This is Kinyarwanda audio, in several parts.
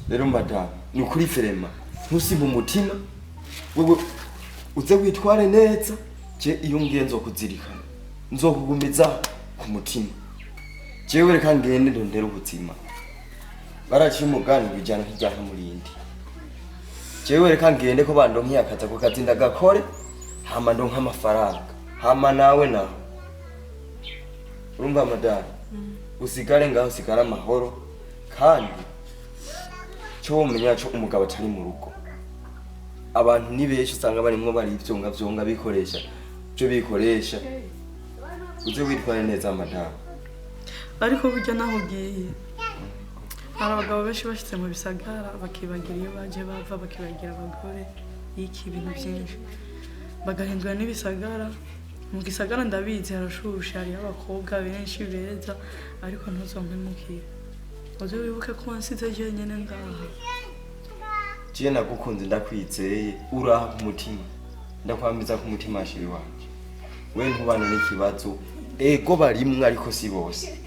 rero madame ni ukuri ferema ntusibe umutima wewe uze witware neza je iyo ngiye nzokuzirikana nzokugumiza ku mutima jewe reka ngende ndondera ubuzima baraciye umugani bijana nk'ijana murindi jewe reka ngende ko bandonkiye akaza ku kazi ndagakore hama ndonka amafaranga hama nawe urumva madame usigare ngaho sigara amahoro kandi cyo umenya cyo umugabo atari mu rugo abantu ni benshi usanga barimwo bari ivyonga vyonga bikoresha cyo bikoresha uze witware neza madame ariko burya naho ugiye hari abagabo benshi bashitse mu bisagara bakibagira iyo baje bava bakibagira abagore iki ibintu byinshi bagahindura n'ibisagara mu gisagara ndabizi harashusha hari abakobwa benshi beza ariko ntuzompemukire uze wibuke ko wansize jenyene ngaha je nagukunze ndakwizeye uraha ku mutima ndakwamiza ku mutima ashiri wanje we ntubane n'ikibazo ego barimwe ariko si bose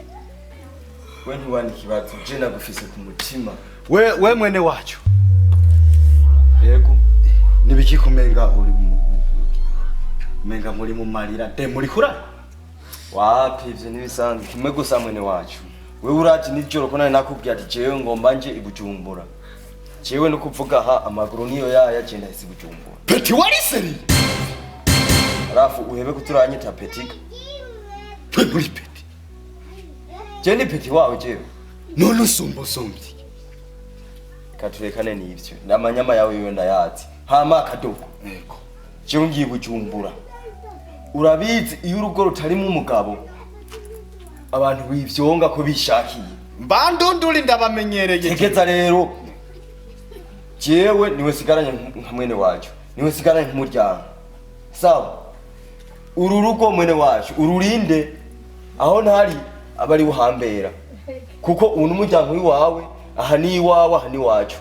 we ntubane ikibazo je nagufise ku mutima we mwene wacu yego nibikikumenga uri menga muri mu marira de muri kura wapi ivyo nibisanzwe kimwe gusa mwene wacu we uraje nijoro ko nari nakubwiye ati jewe ngomba nje ibujumbura jewe no kuvuga ha amaguru niyo yaya je ndahise ibujumbura peti wari seri arafu uhebe kuturanyita petika muri peti je ni peti wawe jewe none sombi katurekane n'ivyo namanyama yawe yo ndayazi hama akadogo yego je ngiye ibujumbura urabizi iyo urugo rutarimo umugabo abantu bivyonga ko bishakiye mbandunduri ndabamenyereye tegeza rero jewe niwe sigaranye nka mwene wacu niwe sigaranye nk'umuryango sawa uru rugo mwene wacu ururinde aho ntari abari buhambera kuko ubu n'umuryango wiwawe aha ni iwawe aha ni wacu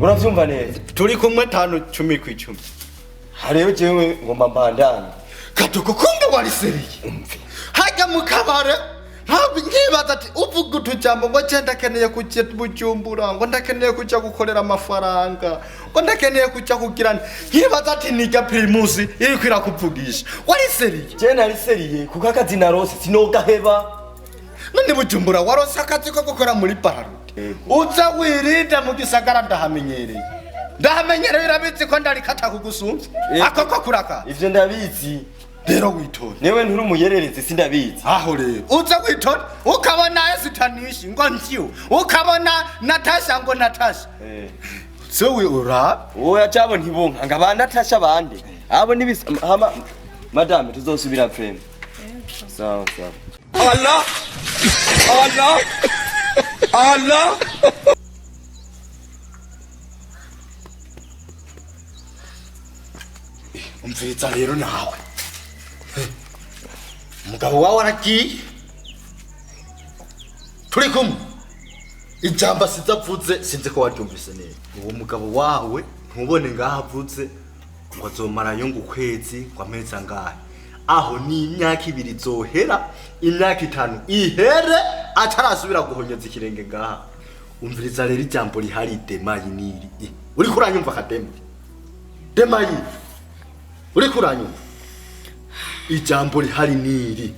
uravyumva neza turi kumwe 5-10 harebe jewe ngomba mbandanye katuko kumbe wari seriye hajya mu kabare ntabwo nkibaza ati uvuga utujambo ngo cyenda keneye kujya Bujumbura ngo ndakeneye kujya gukorera amafaranga ngo ndakeneye kujya kugira nkibaza ati niga primus iri kwira kuvugisha wari seriye je nari seriye kuko akazi narose sinogaheba none Bujumbura warose akazi ko gukora muri pararute uza wirinda mu gisagara ndahamenyereye irabizi ko ndari kata kugusumva akoko kuraka ivyo ndabizi rero witora newe nturi umuyerereze sindabizi aho rero uza witora ukabona Esitanishi ngo nziyo ukabona Natasha ngo Natasha sewe ura oya cyabo ntibonka ngaba Natasha bande abo nibisi hama madame tuzosubira frame sawa Allah umviriza rero nawe umugabo wawe aragiye turi kumwe ijambo sizavuze sinzi ko waryumvise neza uwo mugabo wawe ntubone ngaho avuze ngo azomara yungu kwezi ngo amezi angahe aho ni imyaka 2 zohera imyaka 5 ihere atarasubira guhonyeza ikirenge ngaha umviriza rero ijambo rihari demayi niri uri kuranyumva demayi uri kuranyumva ijambo rihari niri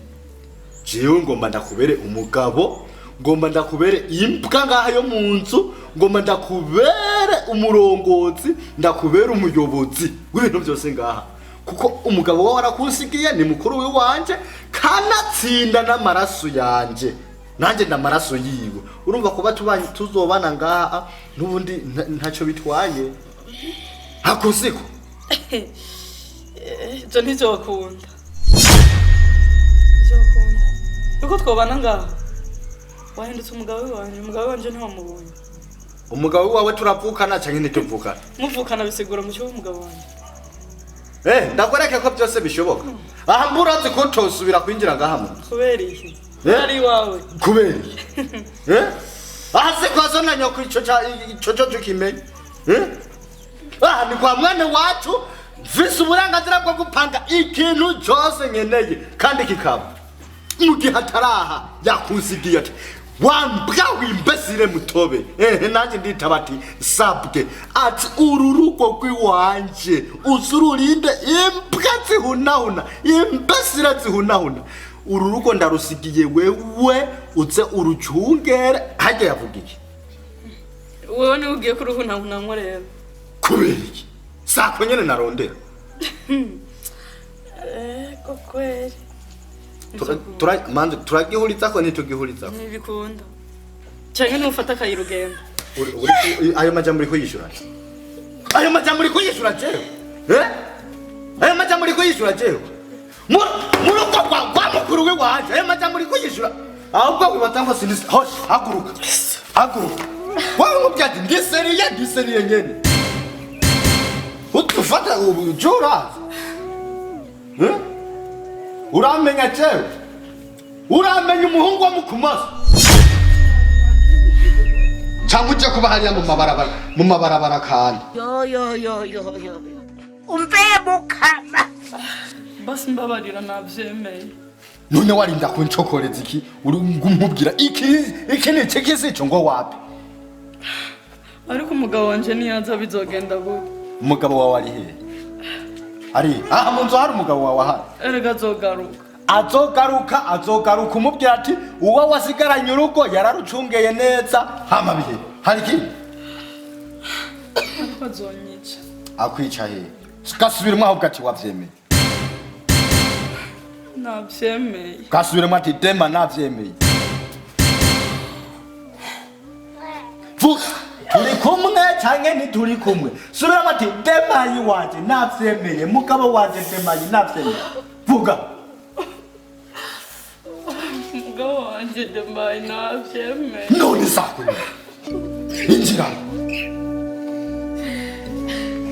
jewe ngomba ndakubere umugabo ngomba ndakubere imbwa ngaha yo mu nzu ngomba ndakubere umurongozi ndakubere umuyobozi w'ibintu byose ngaha kuko umugabo wawe arakusigiye ni mukuru w'iwanje kanatsinda n'amaraso yanje nanjye ndamaraso yiwe urumva kuba tuzobana ngaha n'ubundi ntacyo bitwaye hakuziko je ntizokunda uko twobana ngaha wahindutse umugabo wanje ntiwamubonye umugabo wawe turavukana cyangwa ntituvukana muvukana bisigura mu cyo umugabo wanje ndakwereka ko byose bishoboka aha mburazi ko tosubira kwinjira ngaha mu kubera iki ari wawe kubera aha se kwazo na nyoko ico tukimenye aha ni kwa mwana wacu vise uburenganzira bwo gupanga ikintu cyose nkeneye kandi kikaba mugihe ataraha yakusigiye ati wambwa w'imbesire mutobe nanjye nditaba ati sabwe ati uru rugo rw'iwanje uzururinde imbwa zihunahuna imbesire zihunahuna uru rugo ndarusigiye wewe uze urucungere hajya yavuga iki wewe ni ugiye kuruhunahuna nkorera kubera iki sako nyene narondera ko kweli turagihuriza ntitugihuriza ntibikunda cyangwa nufata akayirugendo ayo majambo uriko yishura ayo majambo uriko yishura jewe ayo majambo uriko yishura jewe murugo kwa mukuru we wanje ayo majambo uriko yishura ahubwo wibatanga sinisi hoshi haguruka wawe mubyati ndiseriye nyene utufata ujura uramenya jewe uramenya umuhungu wa mukumaso cyangwa ujya kuba hariya mu mabarabara kandi yo umbe mukama basi mbabarira navyemeye none warinda kuncokoreza iki uri ngumubwira iki ni cyo ngo wapi ariko umugabo wanje niyaza bizogenda gute umugabo wawe ari he ari aha mu nzu hari umugabo wawe ahari erega azogaruka umubwira ati uwo wasigaranye urugo yararucungeye neza hama bihe hari iki ariko azonyica akwica he gasubiremo ahubwo ati wavyemeye navyemeye gasubiremo ati dema navyemeye turi kumwe canke ntituri kumwe subiramo ati demayi wanje navyemeye mugabo wanje demayi navyemeye vuga umugabo wanje demayi navyemeye none sako injira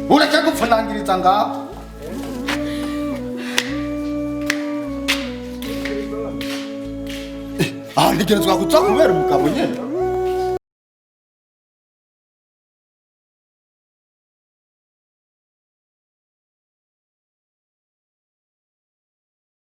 ureke gupfunangiriza ngaho ntegerezwa kuza kubera umugabo nyene